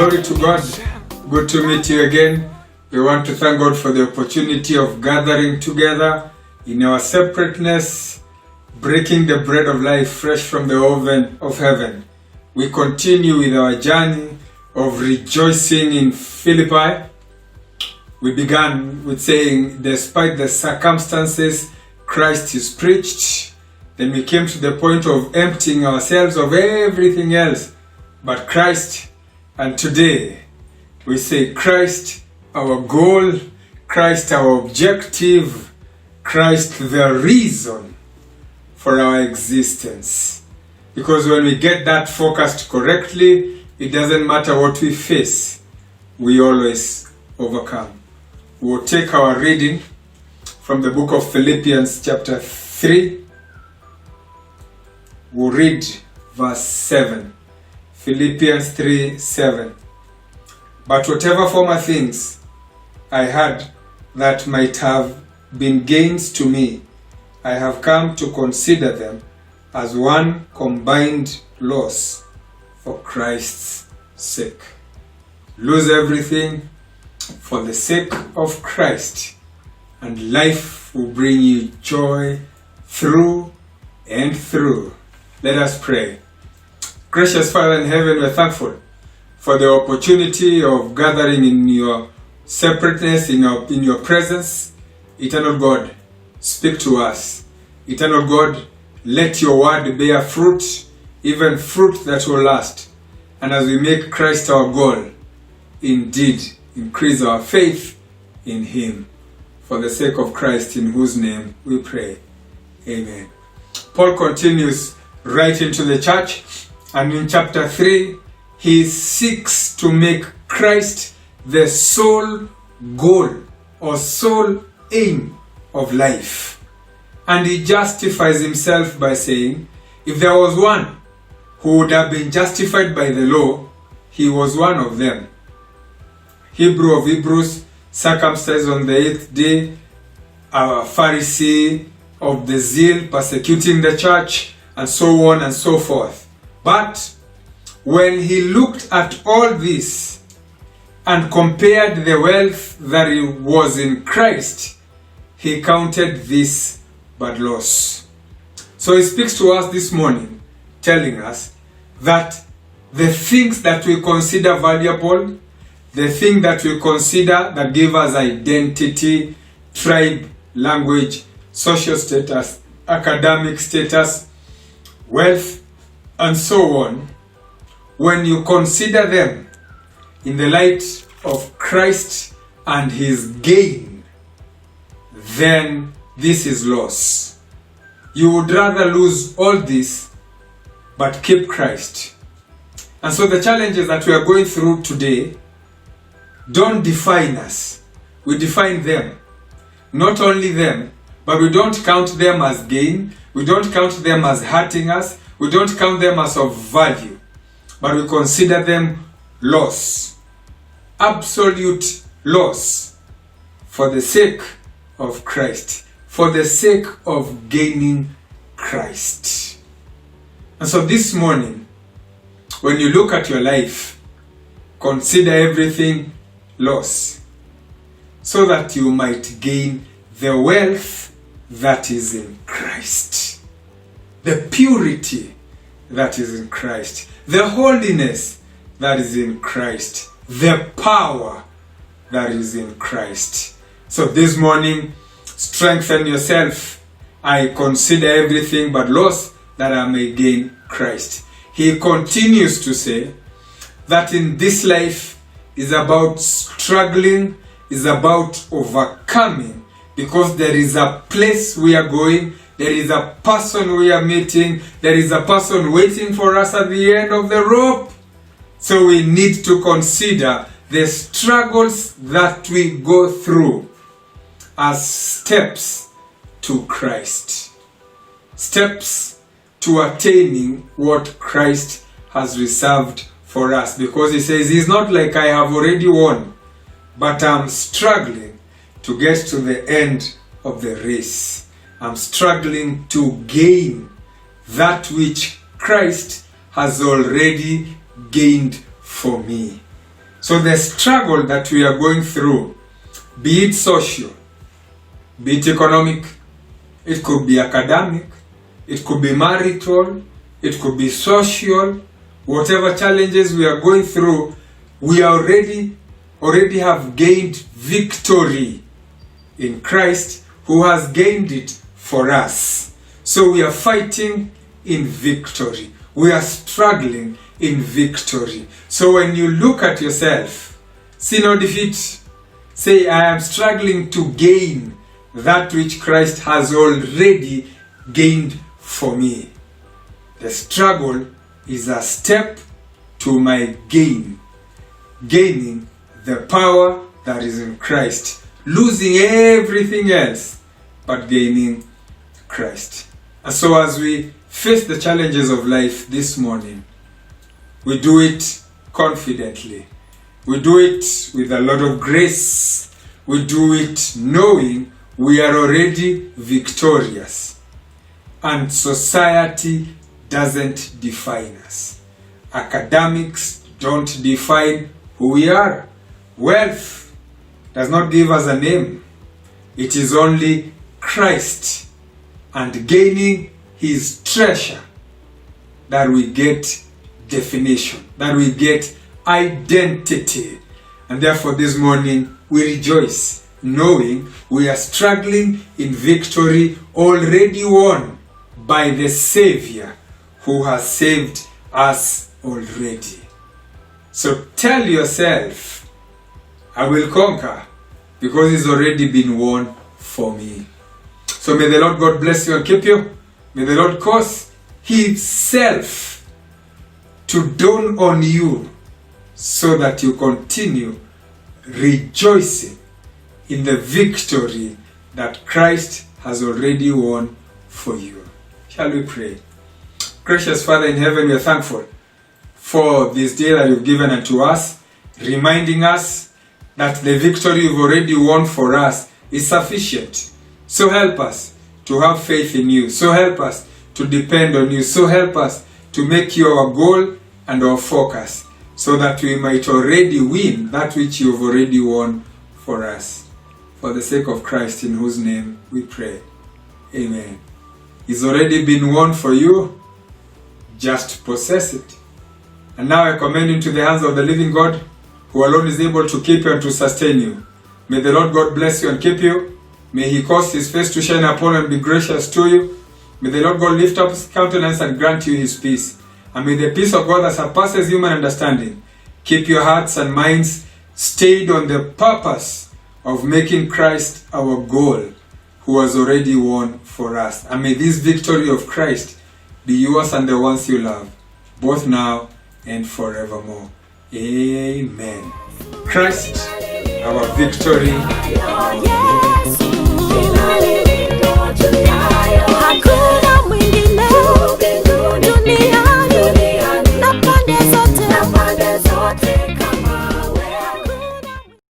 Glory to God. Good to meet you again. We want to thank God for the opportunity of gathering together in our separateness, breaking the bread of life fresh from the oven of heaven. We continue with our journey of rejoicing in Philippi. We began with saying, despite the circumstances, Christ is preached. Then we came to the point of emptying ourselves of everything else but Christ. And today we say Christ our goal, Christ our objective, Christ the reason for our existence. Because when we get that focused correctly, it doesn't matter what we face, we always overcome. We'll take our reading from the book of Philippians chapter 3. We'll read verse 7. Philippians 3:7. But whatever former things I had that might have been gains to me, I have come to consider them as one combined loss for Christ's sake. Lose everything for the sake of Christ, and life will bring you joy through and through. Let us pray. Gracious Father in heaven, we're thankful for the opportunity of gathering in your separateness, in your presence. Eternal God, speak to us. Eternal God, let your word bear fruit, even fruit that will last. And as we make Christ our goal, indeed increase our faith in him. For the sake of Christ, in whose name we pray. Amen. Paul continues writing to the church, and in chapter 3, he seeks to make Christ the sole goal or sole aim of life. And he justifies himself by saying, if there was one who would have been justified by the law, he was one of them. Hebrew of Hebrews, circumcised on the 8th day, a Pharisee of the zeal, persecuting the church, and so on and so forth. But when he looked at all this and compared the wealth that was in Christ, he counted this but loss. So he speaks to us this morning, telling us that the things that we consider valuable, the thing that we consider that give us identity, tribe, language, social status, academic status, wealth, and so on, when you consider them in the light of Christ and his gain, then this is loss. You would rather lose all this but keep Christ. And so the challenges that we are going through today don't define us. We define them. Not only them, but we don't count them as gain. We don't count them as hurting us. We don't count them as of value, but we consider them loss. Absolute loss for the sake of Christ, for the sake of gaining Christ. And so this morning, when you look at your life, consider everything loss, so that you might gain the wealth that is in Christ. The purity that is in Christ, the holiness that is in Christ, the power that is in Christ. So this morning, strengthen yourself. I consider everything but loss that I may gain Christ. He continues to say that in this life is about struggling, is about overcoming, because there is a place we are going. There is a person we are meeting. There is a person waiting for us at the end of the rope. So we need to consider the struggles that we go through as steps to Christ. Steps to attaining what Christ has reserved for us. Because he says, it's not like I have already won, but I'm struggling to get to the end of the race. I'm struggling to gain that which Christ has already gained for me. So the struggle that we are going through, be it social, be it economic, it could be academic, it could be marital, it could be social, whatever challenges we are going through, we already have gained victory in Christ, who has gained it for us. So we are fighting in victory. We are struggling in victory. So when you look at yourself, see no defeat. Say, I am struggling to gain that which Christ has already gained for me. The struggle is a step to my gaining the power that is in Christ, losing everything else but gaining Christ. And so as we face the challenges of life this morning, we do it confidently. We do it with a lot of grace. We do it knowing we are already victorious. And society doesn't define us. Academics don't define who we are. Wealth does not give us a name. It is only Christ and gaining His treasure that we get definition, that we get identity. And therefore this morning we rejoice, knowing we are struggling in victory already won by the Savior who has saved us already. So tell yourself, I will conquer because it's already been won for me. So may the Lord God bless you and keep you. May the Lord cause Himself to dawn on you so that you continue rejoicing in the victory that Christ has already won for you. Shall we pray? Gracious Father in heaven, we are thankful for this day that you've given unto us, reminding us that the victory you've already won for us is sufficient. So help us to have faith in you. So help us to depend on you. So help us to make you our goal and our focus, so that we might already win that which you've already won for us. For the sake of Christ, in whose name we pray. Amen. It's already been won for you. Just possess it. And now I commend into the hands of the living God, who alone is able to keep you and to sustain you. May the Lord God bless you and keep you. May He cause His face to shine upon you and be gracious to you. May the Lord God lift up His countenance and grant you His peace. And may the peace of God that surpasses human understanding keep your hearts and minds stayed on the purpose of making Christ our goal, who has already won for us. And may this victory of Christ be yours and the ones you love, both now and forevermore. Amen. Christ, our victory.